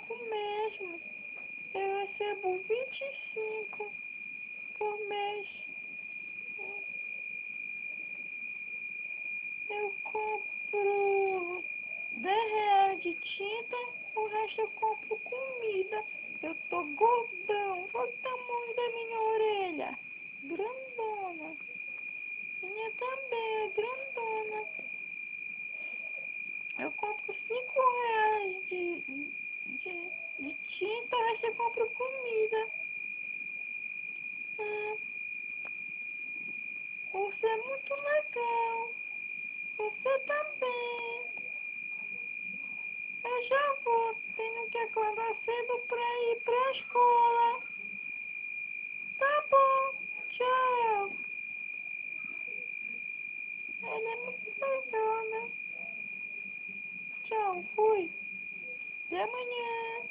pouco mesmo. Eu recebo 25 por mês. Eu compro R$ 10 de tinta, o resto eu compro comida. Eu tô gordão, olha o tamanho da minha orelha. Grandona. Minha também é grandona. Eu compro R$ 5 de tinta, o resto eu compro comida. Você é muito legal. Você também. Eu já vou. Tenho que acordar cedo pra ir pra escola. Tá bom. Tchau. Ele é muito legal, né? Tchau. Fui. Até amanhã.